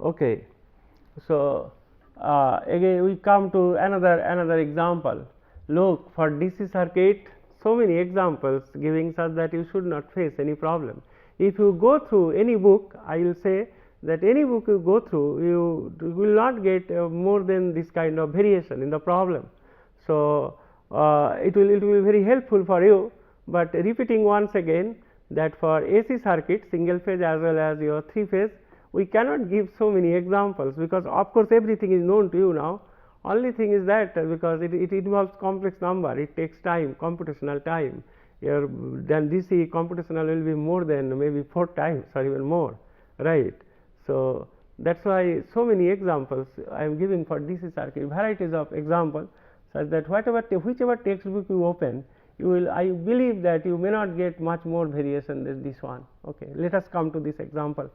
Okay. So, again we come to another example. Look, for DC circuit, so many examples giving such that you should not face any problem. If you go through any book, I will say that any book you go through, you will not get more than this kind of variation in the problem. So, it will be very helpful for you, but repeating once again that for AC circuit, single phase as well as your 3 phase, we cannot give so many examples, because of course everything is known to you now. Only thing is that because it involves complex number, it takes time, computational time. Then DC computational will be more than maybe 4 times or even more, right? So, that is why so many examples I am giving for DC circuit, varieties of examples, such that whichever textbook you open, you will, I believe that you may not get much more variation than this one. Okay, let us come to this example.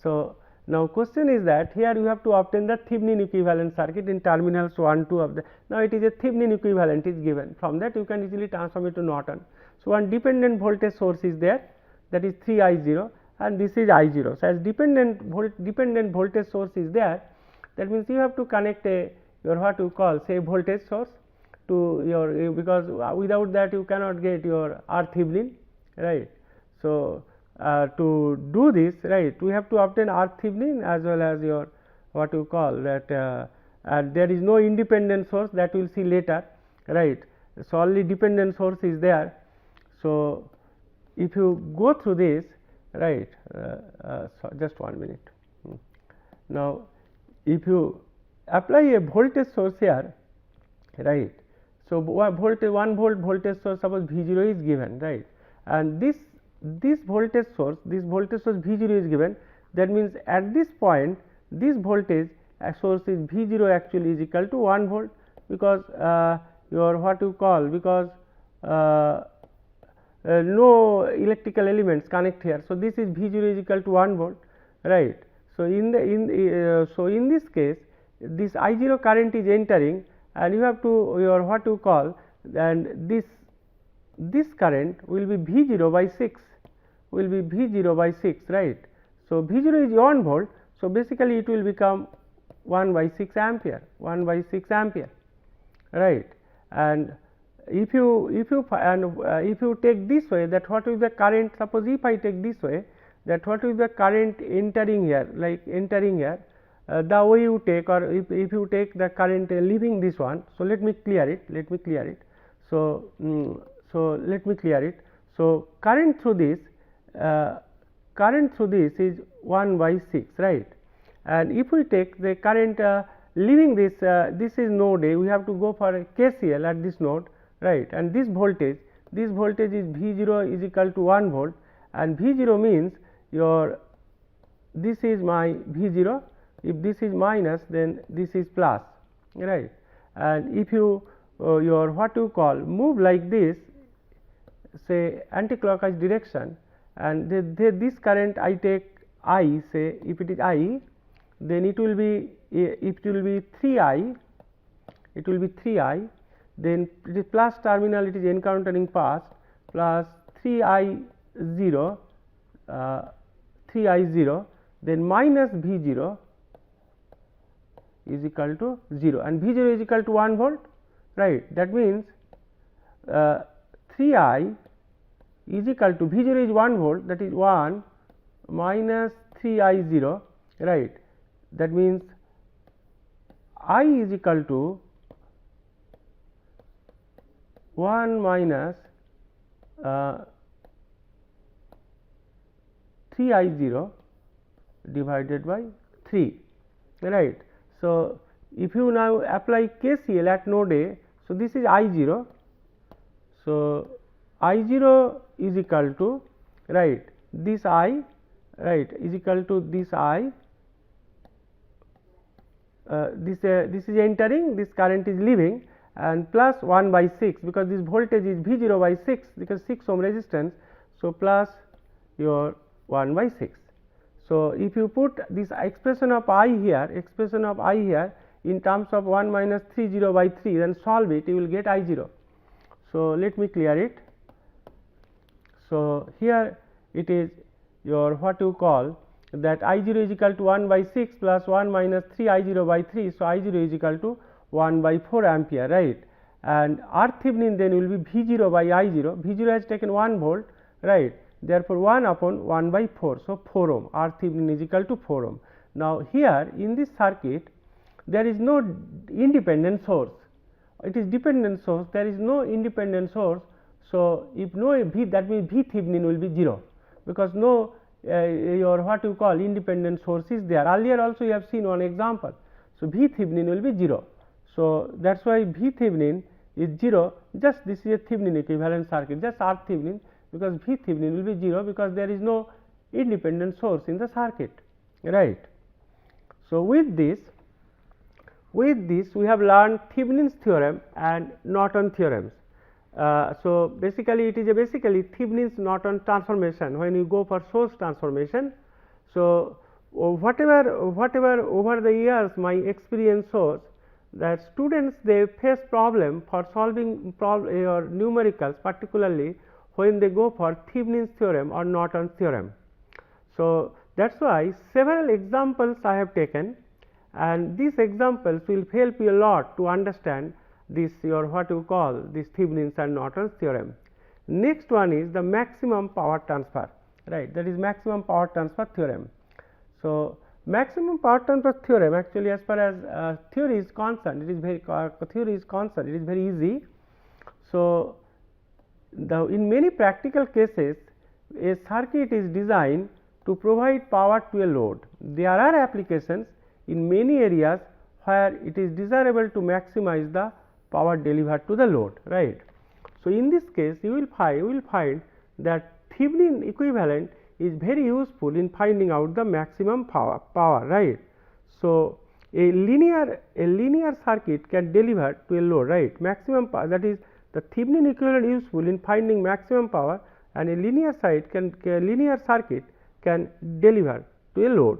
So, now question is that here you have to obtain the Thevenin equivalent circuit in terminals 1, 2 of the. Now, it is a Thevenin equivalent is given, from that you can easily transform it to Norton. So, one dependent voltage source is there, that is 3 I0, and this is I0. So, as dependent voltage source is there, that means you have to connect your what you call say voltage source to your, because without that you cannot get your R Thevenin, right. So, to do this, right, we have to obtain R Thevenin as well as your what you call that there is no independent source, that we will see later, right. So, only dependent source is there. So, if you go through this, right, so just 1 minute. Now, if you apply a voltage source here, right. So, 1 volt voltage source, suppose V0 is given, right, and this voltage source V0 is given. That means, at this point this voltage source is V0 actually is equal to 1 volt, because your what you call, because no electrical elements connect here. So, this is V0 is equal to 1 volt, right. So, in this case, this I0 current is entering, and you have to your what you call, and this current will be V0 by 6, will be V0 by 6, right. So, V0 is 1 volt. So, basically it will become 1 by 6 ampere, 1 by 6 ampere, right. And if you take this way, that what is the current, suppose if I take this way, that what is the current entering here, like entering here, the way you take, or if you take the current leaving this one. So, let me clear it, So, let me clear it. So, current through this is 1 by 6, right. And if we take the current leaving this, this is node A, we have to go for a KCL at this node, right, and this voltage is V0 is equal to 1 volt, and V0 means your, this is my V0, if this is minus, then this is plus, right. And if you your what you call move like this, say anti-clockwise direction, and this current I take I, say if it is I, then it will be 3 I, it will be 3 I, then it is plus terminal, it is encountering past, plus 3 I 0, then minus V0 is equal to 0, and V0 is equal to 1 volt, right. That means 3 I is equal to V0 is 1 volt, that is 1 minus 3 I 0, right. That means I is equal to 1 minus 3 I 0 divided by 3, right. So, if you now apply KCL at node A, so this is I 0. So, I 0 is equal to, right, this I, right, is equal to this I, this is entering, this current is leaving, and plus 1 by 6, because this voltage is V0 by 6, because 6 ohm resistance. So, plus your 1 by 6. So, if you put this expression of I here, in terms of 1 minus 30 by 3, then solve it, you will get I 0. So, let me clear it. So, here it is your what you call, that I0 is equal to 1 by 6 plus 1 minus 3 I0 by 3. So, I0 is equal to 1 by 4 ampere, right, and R Thevenin then will be V0 by I0. V0 has taken 1 volt, right, therefore 1 upon 1 by 4. So, 4 ohm, R Thevenin is equal to 4 ohm. Now, here in this circuit there is no independent source, it is dependent source, there is no independent source. So, if no V, that means V Thevenin will be 0, because no your what you call independent source is there. Earlier also you have seen one example. So, V Thevenin will be 0. So, that is why V Thevenin is 0, just this is a Thevenin equivalent circuit, just R Thevenin, because V Thevenin will be 0, because there is no independent source in the circuit, right. So, with this we have learned Thevenin's theorem and Norton theorems. So, basically it is a Thevenin's Norton transformation when you go for source transformation. So, whatever over the years my experience shows that students they face problem for solving your numericals, particularly when they go for Thevenin's theorem or Norton's theorem. So, that is why several examples I have taken, and these examples will help you a lot to understand this your what you call this Thevenin's and Norton's theorem. Next one is the maximum power transfer, right, that is maximum power transfer theorem. So, maximum power transfer theorem actually as far as theory is concerned, it is very easy. So, in many practical cases a circuit is designed to provide power to a load. There are applications in many areas where it is desirable to maximize the power delivered to the load, right. So, in this case you will find that Thevenin equivalent is very useful in finding out the maximum power, right. So, a linear circuit can deliver to a load, right, maximum power, that is the Thevenin equivalent useful in finding maximum power, and a linear circuit can deliver to a load.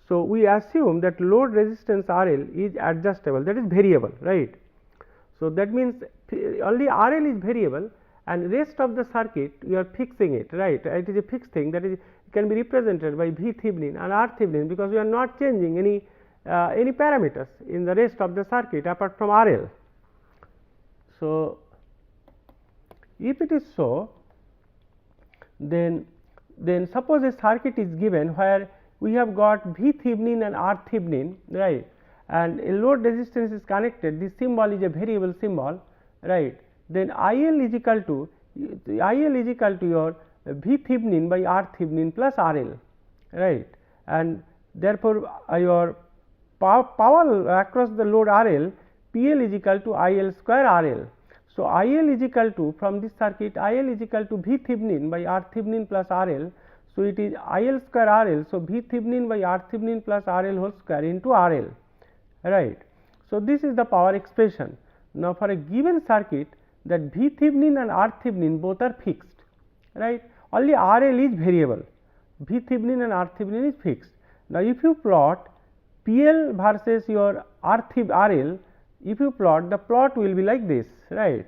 So, we assume that load resistance RL is adjustable, that is variable, right. So, that means only RL is variable and rest of the circuit you are fixing it, right, it is a fixed thing, that is can be represented by V Thevenin and R Thevenin, because we are not changing any parameters in the rest of the circuit apart from RL. So, if it is so, then suppose a circuit is given where we have got V Thevenin and R Thevenin, right, and a load resistance is connected, this symbol is a variable symbol, right, then IL is equal to your V Thevenin by R Thevenin plus RL, right, and therefore, your power across the load RL, PL is equal to IL square RL. So, IL is equal to, from this circuit IL is equal to V Thevenin by R Thevenin plus RL. So, it is IL square RL. So, V Thevenin by R Thevenin plus RL whole square into RL, right. So, this is the power expression. Now, for a given circuit that V Thevenin and R Thevenin both are fixed, right, only RL is variable, V Thevenin and R Thevenin is fixed. Now, if you plot PL versus your RL, if you plot, the plot will be like this, right,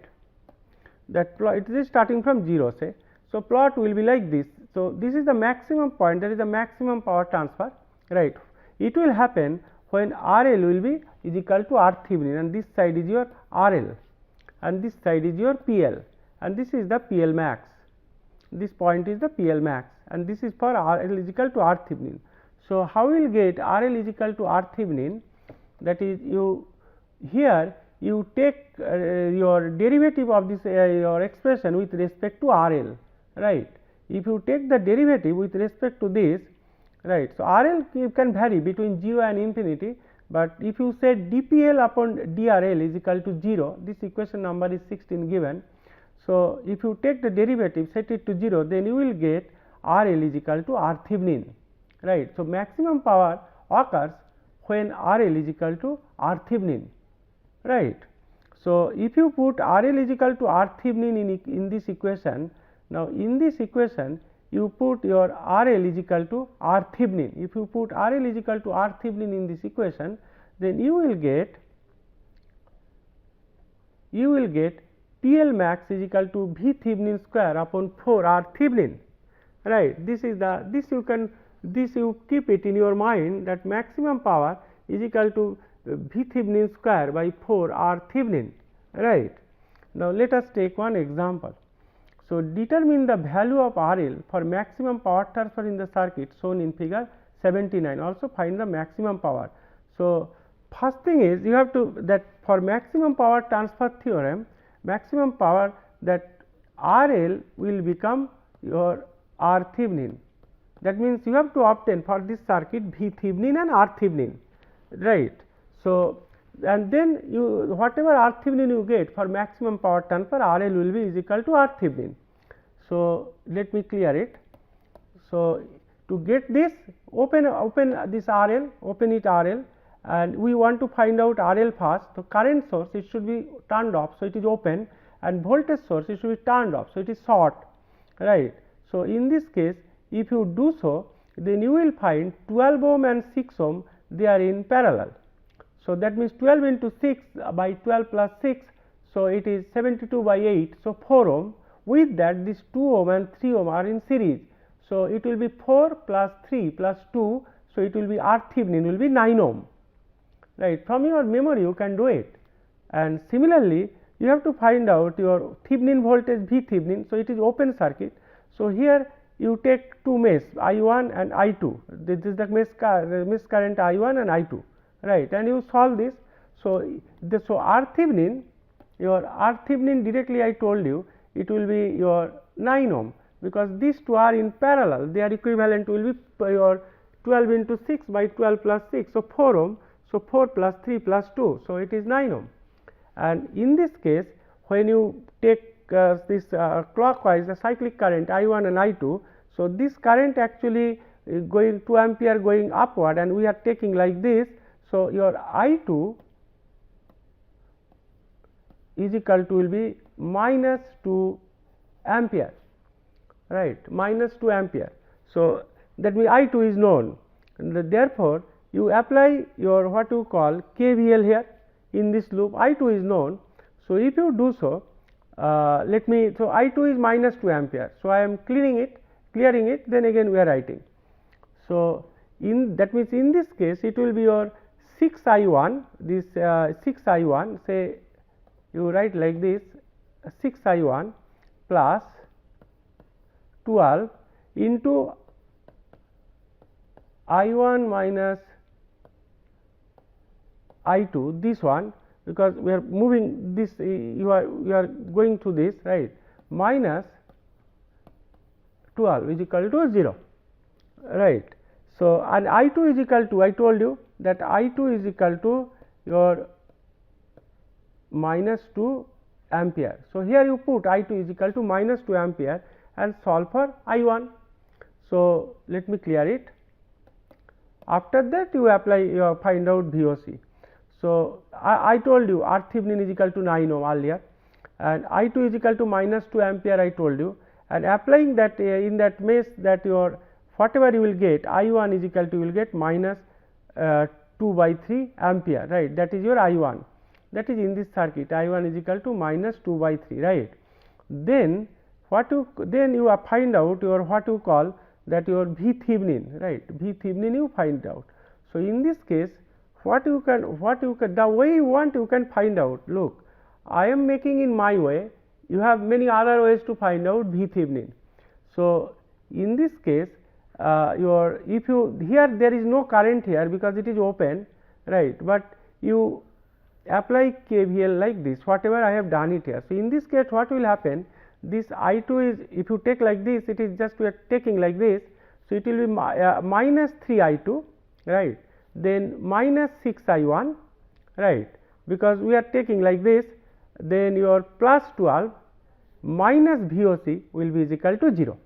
that plot it is starting from 0 say. So, plot will be like this. So, this is the maximum point, that is the maximum power transfer, right. It will happen when RL will be is equal to R Thevenin, and this side is your RL and this side is your PL, and this is the PL max, this point is the PL max, and this is for RL is equal to R Thevenin. So, how we will get RL is equal to R Thevenin, that is here you take your derivative of this your expression with respect to RL, right. If you take the derivative with respect to this, right. So, RL can vary between 0 and infinity, but if you say dPL upon dRL is equal to 0, this equation number is 16 given. So, if you take the derivative set it to 0, then you will get RL is equal to R Thevenin, right. So, maximum power occurs when RL is equal to R Thevenin, right. So, if you put RL is equal to R Thevenin in this equation, now in this equation you put your RL is equal to R Thevenin. If you put RL is equal to R Thevenin in this equation, then you will get PL max is equal to V Thevenin square upon 4 R Thevenin, right. This is the, this you can this you keep it in your mind that maximum power is equal to V Thevenin square by 4 R Thevenin, right. Now, let us take one example. So, determine the value of RL for maximum power transfer in the circuit shown in figure 79, also find the maximum power. So, first thing is you have to that for maximum power transfer theorem, maximum power that RL will become your R Thevenin. That means you have to obtain for this circuit V Thevenin and R Thevenin, right. So, and then you whatever R Thevenin you get for maximum power transfer, RL will be is equal to R Thevenin. So, let me clear it. So, to get this open this RL, open it RL, and we want to find out RL first. So, current source it should be turned off, so it is open, and voltage source it should be turned off, so it is short, right. So, in this case if you do so, then you will find 12 ohm and 6 ohm they are in parallel. So, that means 12 into 6 by 12 plus 6, so it is 72 by 8, so 4 ohm. With that this 2 ohm and 3 ohm are in series. So, it will be 4 plus 3 plus 2, so it will be R Thevenin will be 9 ohm, right. From your memory you can do it, and similarly you have to find out your Thevenin voltage V Thevenin. So, it is open circuit. So, here you take two mesh I1 and I2, this is the mesh current I1 and I2, right, and you solve this. So, so R Thevenin, your R Thevenin directly I told you it will be your 9 ohm, because these two are in parallel, their equivalent will be your 12 into 6 by 12 plus 6, so 4 ohm. So, 4 plus 3 plus 2, so it is 9 ohm. And in this case when you take this clockwise the cyclic current I1 and I2, so this current actually going 2 ampere going upward, and we are taking like this. So, your I2 is equal to will be minus 2 ampere, right, minus 2 ampere. So, that means I2 is known, and therefore, you apply your what you call KVL here in this loop. I2 is known. So, if you do so, let me, so I2 is minus 2 ampere. So, I am clearing it, then again we are writing. So, in that means in this case it will be your 6 I1, this 6 I1, say you write like this 6 I1 plus 12 into I1 minus I2, this one, because we are moving this, you are going to this, right, minus 12 is equal to 0, right. So, and I2 is equal to, I told you that I2 is equal to your minus 2 ampere. So, here you put I2 is equal to minus 2 ampere and solve for I1. So, let me clear it. After that you apply, you find out VOC. So, I told you R Thevenin is equal to 9 ohm earlier, and I2 is equal to minus 2 ampere I told you, and applying that in that mesh, that your whatever you will get I1 is equal to, you will get minus 2 by 3 ampere, right, that is your I1, that is in this circuit I1 is equal to minus 2 by 3, right. Then what you find out your what you call that your V Thevenin, right, V Thevenin you find out. So, in this case what you can the way you want you can find out. Look, I am making in my way, you have many other ways to find out V Thevenin. So, in this case your if you here there is no current here because it is open, right, but you apply KVL like this, whatever I have done it here. So, in this case what will happen, this I2 is, if you take like this, it is just we are taking like this. So, it will be minus 3 I2, right, then minus 6 I1, right, because we are taking like this, then your plus 12 minus VOC will be is equal to 0.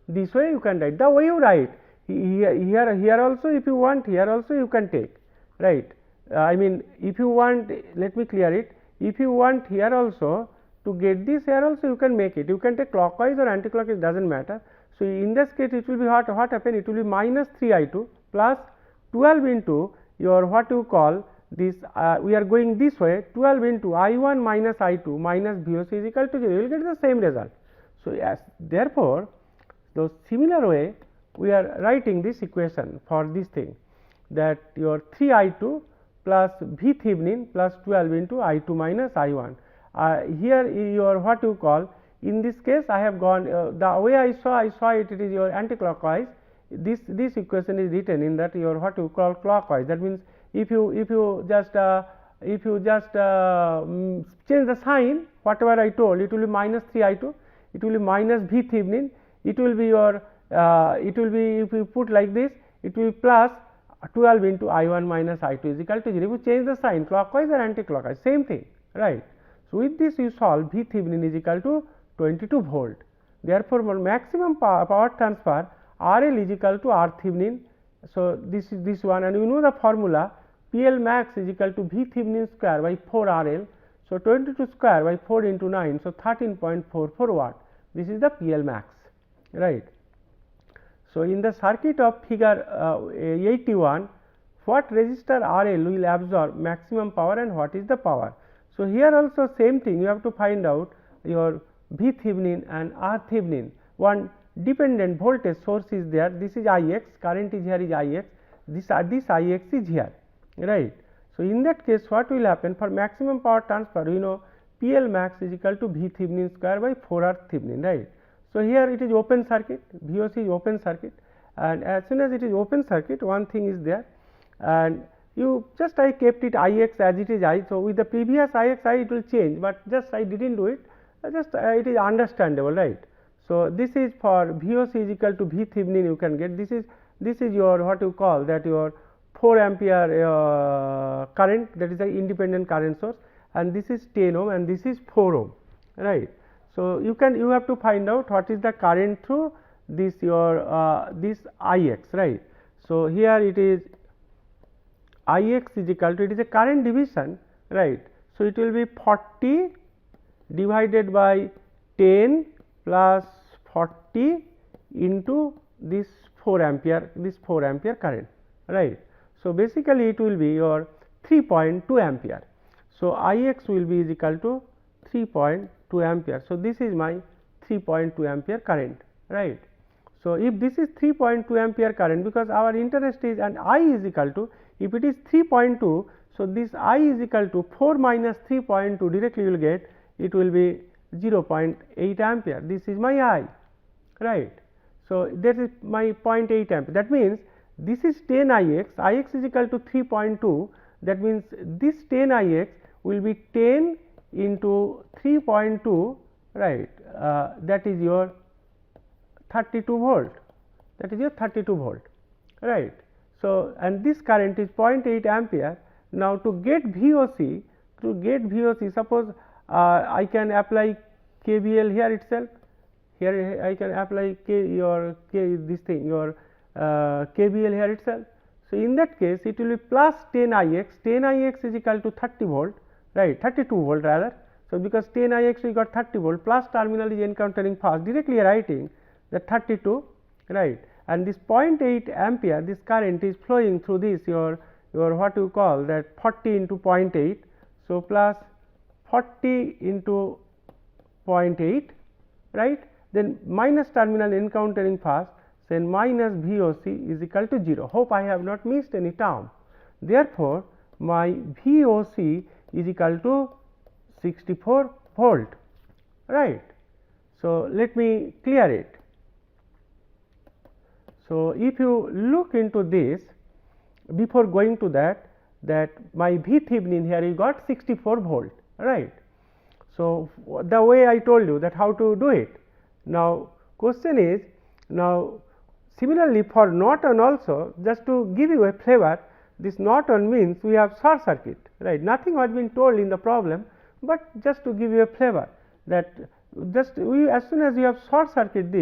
This way you can write, the way you write here also, if you want, here also you can take, right. I mean, if you want, let me clear it, if you want here also to get this, here also you can make it, you can take clockwise or anti-clockwise, does not matter. So, in this case it will be what happen, it will be minus 3 I2 plus 12 into your what you call this, we are going this way, 12 into I1 minus I2 minus VOC is equal to 0, you will get the same result. So, therefore, the similar way we are writing this equation for this thing, that your 3 I2 plus V Thevenin plus 12 into I2 minus I1. Here your what you call, in this case I have gone the way I saw it, it is your anticlockwise. This equation is written in that your what you call clockwise. That means if you just change the sign, whatever I told, it will be minus 3 I2, it will be minus V Thevenin, it will be your it will be, if you put like this, it will be plus 12 into I1 minus I2 is equal to 0. If you change the sign clockwise or anti-clockwise, same thing, right. So, with this you solve V Thevenin is equal to 22 volt. Therefore, for maximum power transfer, RL is equal to R Thevenin. So, this is this one, and you know the formula, PL max is equal to V Thevenin square by 4 RL. So, 22 square by 4 into 9, so 13.44 watt. This is the PL max, right. So, in the circuit of figure 81, what resistor RL will absorb maximum power and what is the power. So, here also same thing, you have to find out your V Thevenin and R Thevenin. One dependent voltage source is there, this is Ix, current is here is Ix, this Ix is here, right. So, in that case what will happen, for maximum power transfer, you know PL max is equal to V Thevenin square by 4 R Thevenin, right. So, here it is open circuit, VOC is open circuit, and as soon as it is open circuit, one thing is there, and you just I kept it Ix as it is I. So, with the previous Ix I it will change, but just I did not do it, just it is understandable, right. So, this is for VOC is equal to V Thevenin, you can get, this is your what you call that your 4 ampere current, that is the independent current source, and this is 10 ohm and this is 4 ohm, right. So, you have to find out what is the current through this your this Ix, right. So, here it is Ix is equal to, it is a current division, right. So, it will be 40 divided by 10 plus 40 into this 4 ampere current, right. So, basically it will be your 3.2 ampere. So, Ix will be is equal to 3.2 ampere. So, this is my 3.2 ampere current, right. So, if this is 3.2 ampere current, because our interest is, and I is equal to, if it is 3.2, so this I is equal to 4 minus 3.2, directly you will get, it will be 0.8 ampere, this is my I, right. So, that is my 0.8 ampere, that means this is 10 Ix, Ix is equal to 3.2, that means this 10 Ix will be 10 into 3.2, right, that is your 32 volt, that is your 32 volt, right. So, and this current is 0.8 ampere. Now, to get VOC, suppose I can apply KVL here itself, here I can apply KVL here itself. So, in that case it will be plus 10 Ix, 10 Ix is equal to 30 volt, right, 32 volt rather. So, because 10 Ix we got 30 volt, plus terminal is encountering fast, directly writing the 32, right, and this 0.8 ampere, this current is flowing through this your what you call that 40 into 0.8. So, plus 40 into 0.8, right, then minus terminal encountering fast, then minus VOC is equal to 0. Hope I have not missed any term. Therefore, my VOC is equal to 64 volt, right. So, let me clear it. So, if you look into this, before going to that my V Thevenin here you got 64 volt, right. So, the way I told you that how to do it. Now, question is, now similarly for Norton also, just to give you a flavor, this Norton means we have short circuit, right, nothing has been told in the problem, but just to give you a flavor that just we, as soon as you have short circuit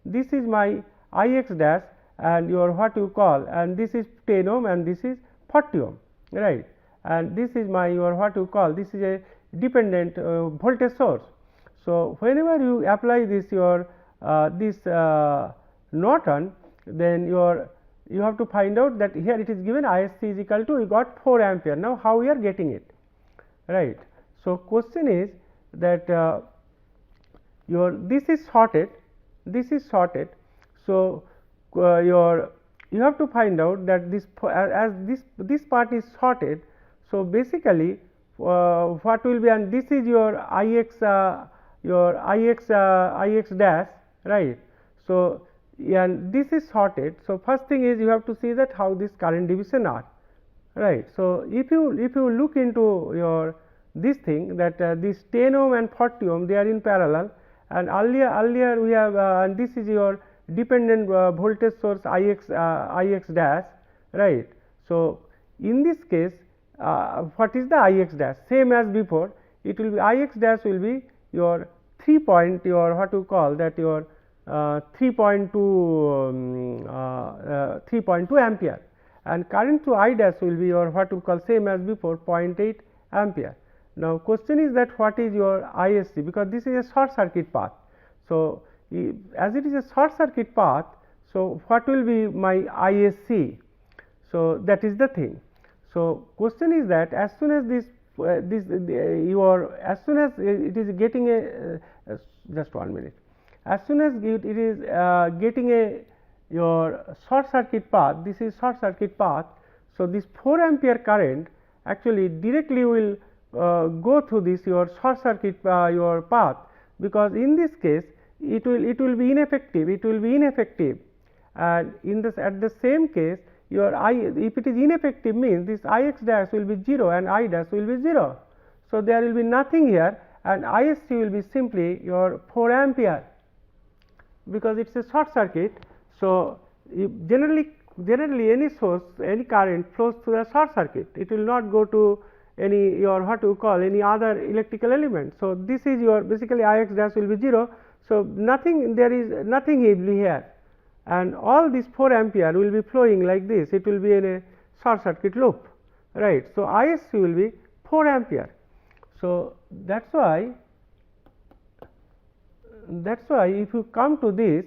this is my Ix dash and your what you call, and this is 10 ohm and this is 40 ohm, right, and this is my your what you call, this is a dependent voltage source. So, whenever you apply this your this Norton, then you have to find out that here it is given ISC is equal to, you got 4 ampere. Now, how we are getting it, right. So, question is that your this is shorted. So, you have to find out that as this part is sorted. So basically what will be, and this is your ix dash, right. So and this is sorted. So first thing is you have to see that how this current division are, right. So if you look into your this thing that this 10 ohm and 40 ohm, they are in parallel, and earlier we have and this is your dependent voltage source ix dash, right. So in this case what is the ix dash? Same as before, it will be ix dash will be your 3 point, your what you call that your 3.2 ampere, and current through I dash will be your what you call same as before 0.8 ampere. Now question is that what is your ISC, because this is a short circuit path. So as it is a short circuit path, so what will be my ISC? So that is the thing. So question is that as soon as this as soon as it is getting a just 1 minute, as soon as it is getting a your short circuit path, this is short circuit path. So this 4 ampere current actually directly will go through this your short circuit your path, because in this case it will be ineffective, and in this at the same case your if it is ineffective means this ix dash will be 0 and I dash will be 0. So there will be nothing here, and ISC will be simply your 4 ampere, because it is a short circuit. So generally any source, any current flows through a short circuit, it will not go to any your what you call any other electrical element. So this is your basically ix dash will be 0. So nothing, there is nothing heavily here, and all this 4 ampere will be flowing like this, it will be in a short circuit loop, right. So ISC will be 4 ampere. So that's why if you come to this,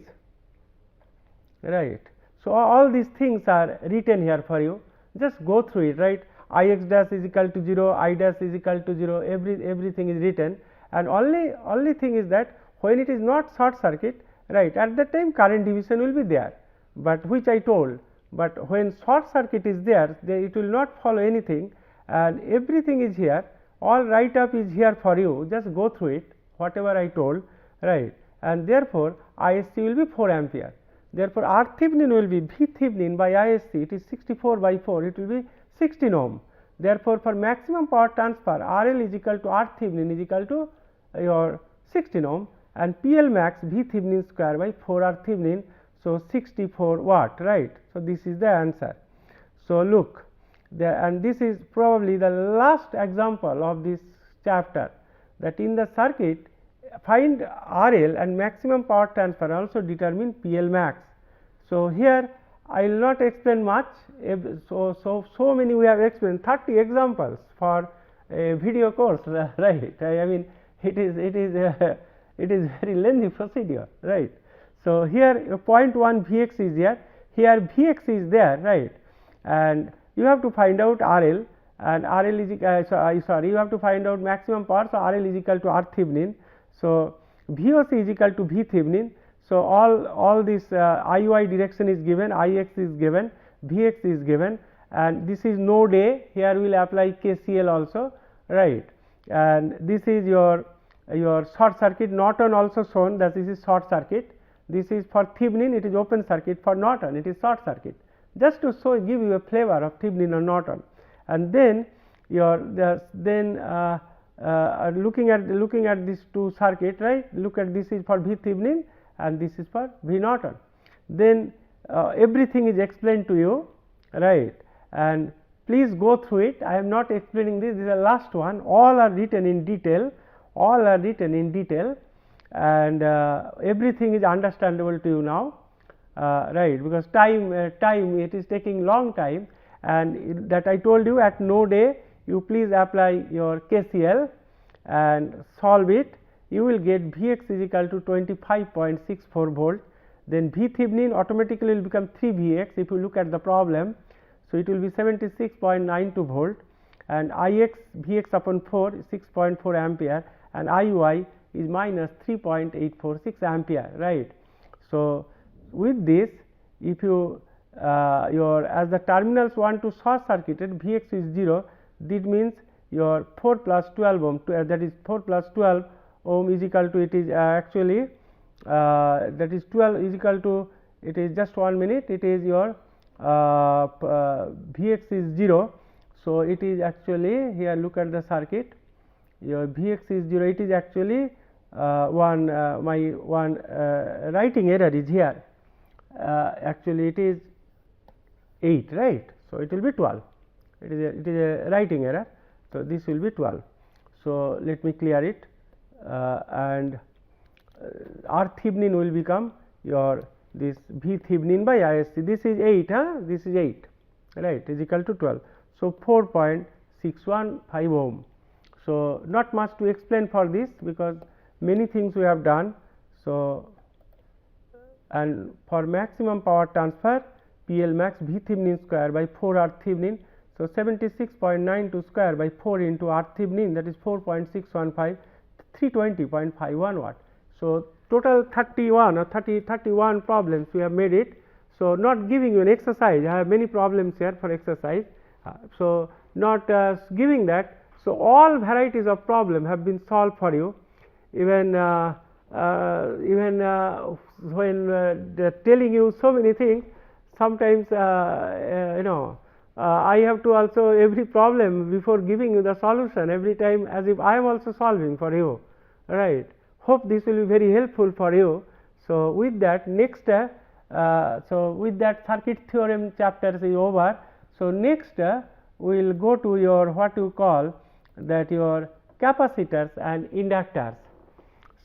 right. So all these things are written here for you, just go through it, right. Ix dash is equal to 0, I dash is equal to 0, everything is written, and only thing is that when it is not short circuit, right, at that time current division will be there, but which I told, but when short circuit is there, it will not follow anything, and everything is here, all write up is here for you, just go through it whatever I told, right. And therefore ISC will be 4 ampere. Therefore R Thevenin will be V Thevenin by ISC, it is 64 by 4, it will be 16 ohm. Therefore for maximum power transfer, RL is equal to R Thevenin is equal to your 16 ohm, and PL max V Thevenin square by 4 R Thevenin, so 64 watt, right. So this is the answer. So look there, and this is probably the last example of this chapter, that in the circuit find RL and maximum power transfer, also determine PL max. So here I will not explain much, so many we have explained 30 examples for a video course, right. I mean it is very lengthy procedure, right. So here 0.1 Vx is here Vx is there, right, and you have to find out RL, and RL is you have to find out maximum power. So RL is equal to R Thevenin, so VOC is equal to V Thevenin. So all this IY direction is given, Ix is given, Vx is given, and this is node A, here we will apply KCL also, right, and this is your short circuit. Norton also shown that this is short circuit, this is for Thevenin it is open circuit, for Norton it is short circuit, just to give you a flavor of Thevenin or Norton. And then looking at these two circuit, right, look at this is for V Thevenin and this is for V Norton. Then everything is explained to you, right, and please go through it. I am not explaining this is the last one, all are written in detail, and everything is understandable to you now, right, because time it is taking long time, and that I told you at node A you please apply your KCL and solve it, you will get Vx is equal to 25.64 volt, then V Thevenin automatically will become 3 Vx if you look at the problem. So it will be 76.92 volt, and Ix Vx upon 4 is 6.4 ampere, and IY is minus 3.846 ampere, right. So with this if you as the terminals want to short circuited, Vx is 0, this means your 4 plus 12 ohm, that is 4 plus 12 ohm is equal to, it is actually that is 12 is equal to, it is just 1 minute, it is your Vx is 0. So, it is actually here, look at the circuit, your Vx is 0, it is actually my one writing error is here, actually it is 8, right. So, it will be 12, it is a writing error. So, this will be 12. So, let me clear it, and R Thevenin will become your this V Thevenin by ISC, this is 8, this is 8, right, is equal to 12. So, 4.615 ohm. So, not much to explain for this, because many things we have done. So, and for maximum power transfer, PL max V Thevenin square by 4 R Thevenin. So, 76.92 square by 4 into R Thevenin, that is 4.615, 320.51 watt. So, total 31 or 31 problems we have made it. So, not giving you an exercise, I have many problems here for exercise. So, not giving that. So, all varieties of problem have been solved for you, even when telling you so many things, sometimes I have to also every problem before giving you the solution every time, as if I am also solving for you, right. Hope this will be very helpful for you. So, with that next so with that circuit theorem chapter is over. So, next we will go to your what you call that your capacitors and inductors.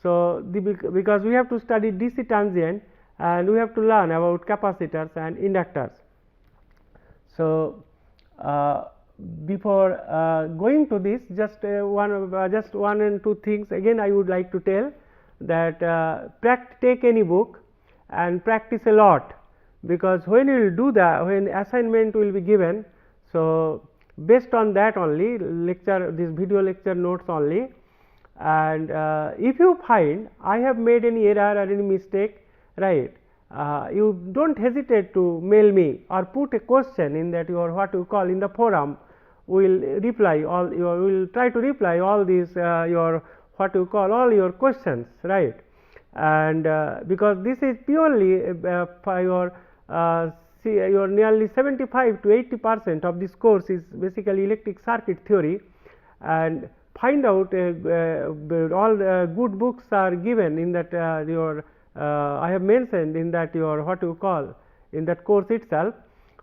So, because we have to study DC transient and we have to learn about capacitors and inductors. So, before going to this, just one and two things again I would like to tell, that take any book and practice a lot, because when you will do that, when assignment will be given, so based on that only lecture, this video lecture notes only, and if you find I have made any error or any mistake, right, you do not hesitate to mail me or put a question in that your what you call in the forum. We will reply all your, we will try to reply all these your what you call all your questions, right. And because this is purely for your nearly 75 to 80% of this course is basically electric circuit theory, and find out all good books are given in that your I have mentioned in that your what you call in that course itself,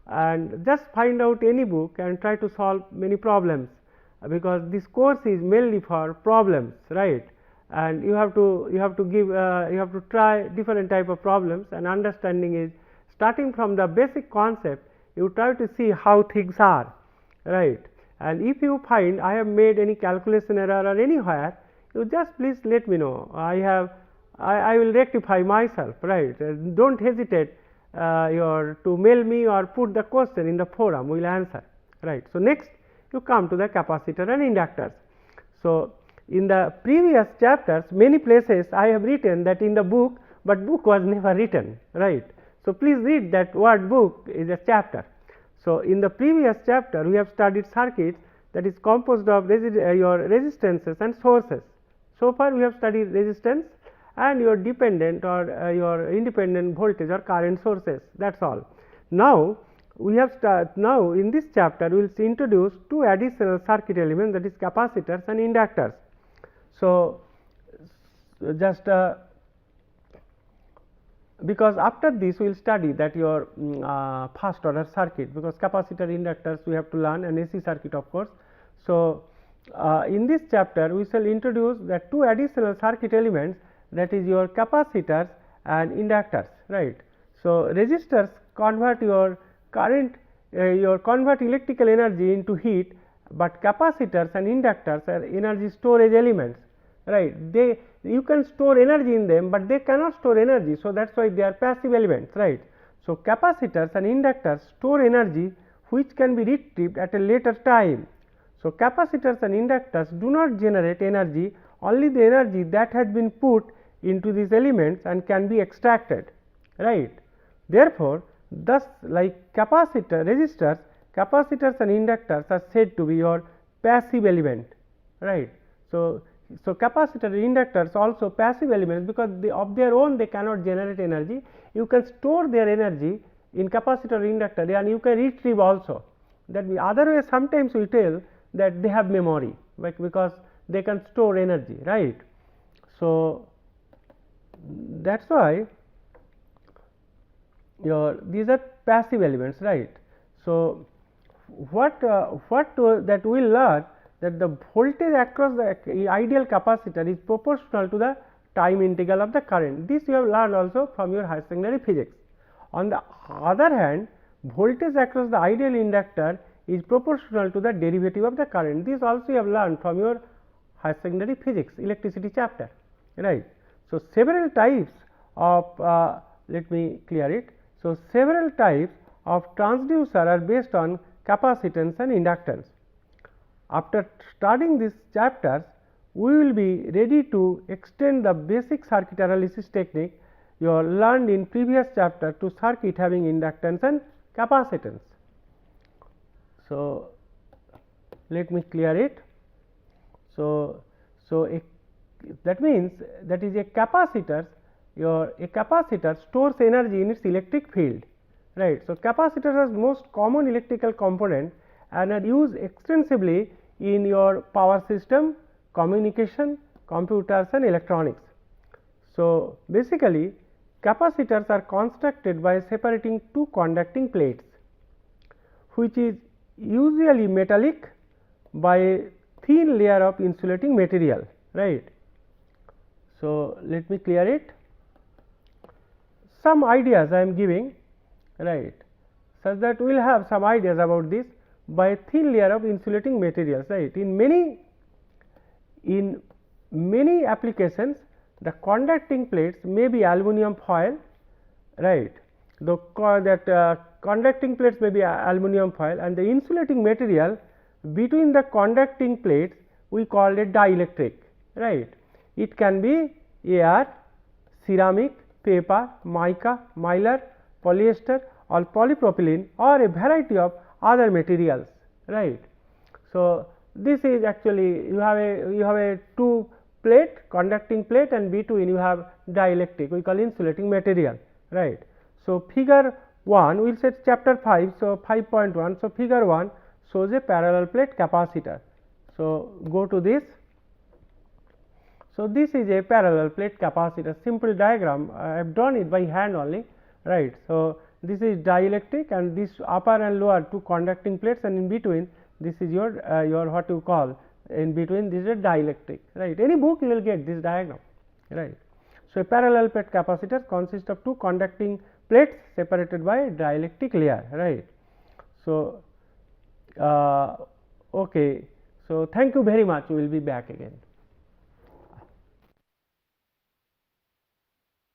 and just find out any book and try to solve many problems, because this course is mainly for problems, right. And you have to give you have to try different type of problems, and understanding is starting from the basic concept, you try to see how things are, right. And if you find I have made any calculation error or anywhere, you just please let me know. I will rectify myself, right. Do not hesitate to mail me or put the question in the forum, we will answer, right. So, next you come to the capacitor and inductors. So, in the previous chapters many places I have written that in the book, but book was never written, right. So, please read that word book is a chapter. So, in the previous chapter we have studied circuits that is composed of your resistances and sources. So far we have studied resistance and your dependent or your independent voltage or current sources, that is all. Now, we have now in this chapter we will introduce two additional circuit elements, that is capacitors and inductors. So, just because after this we will study that your first order circuit, because capacitor inductors we have to learn, and AC circuit of course. So, in this chapter we shall introduce the two additional circuit elements, that is your capacitors and inductors, right. So, resistors convert your current convert electrical energy into heat, but capacitors and inductors are energy storage elements, right. You can store energy in them, but they cannot store energy. So, that is why they are passive elements, right. So, capacitors and inductors store energy which can be retrieved at a later time. So, capacitors and inductors do not generate energy, only the energy that has been put into these elements and can be extracted, right. Therefore, Thus, like resistors, capacitors and inductors are said to be your passive element, right. So, capacitor and inductors also passive elements, because of their own they cannot generate energy. You can store their energy in capacitor or inductor, and you can retrieve also. That otherwise sometimes we tell that they have memory, like because they can store energy, right. So, that is why these are passive elements, right. So, what that we will learn, that the voltage across the ideal capacitor is proportional to the time integral of the current. This you have learned also from your higher secondary physics. On the other hand, voltage across the ideal inductor is proportional to the derivative of the current. This also you have learned from your higher secondary physics electricity chapter, right. So, several types of let me clear it. So, several types of transducer are based on capacitance and inductance. After studying these chapters, we will be ready to extend the basic circuit analysis technique you have learned in previous chapter to circuit having inductance and capacitance. So, let me clear it. So, that means that is a capacitor, a capacitor stores energy in its electric field, right. So, capacitors are most common electrical component and are used extensively in your power system, communication, computers and electronics. So, basically capacitors are constructed by separating two conducting plates, which is usually metallic, by a thin layer of insulating material, right. So, let me clear it. Some ideas I am giving, right, such that we will have some ideas about this, by a thin layer of insulating materials, right. In many applications, the conducting plates may be aluminum foil, right. Conducting plates may be aluminum foil, and the insulating material between the conducting plates we call it dielectric, right. It can be air, ceramic, paper, mica, mylar, polyester or polypropylene or a variety of other materials, right. So, this is actually you have a two plate conducting plate, and between you have dielectric, we call insulating material, right. So, figure 1 we will say chapter 5. So, 5.1. So, figure 1 shows a parallel plate capacitor. So, go to this. So, this is a parallel plate capacitor, simple diagram. I have drawn it by hand only, right. So, this is dielectric, and this upper and lower two conducting plates, and in between this is your what you call, in between this is a dielectric, right. Any book you will get this diagram, right. So, a parallel plate capacitor consists of two conducting plates separated by a dielectric layer, right. So, okay. So, thank you very much. We will be back again.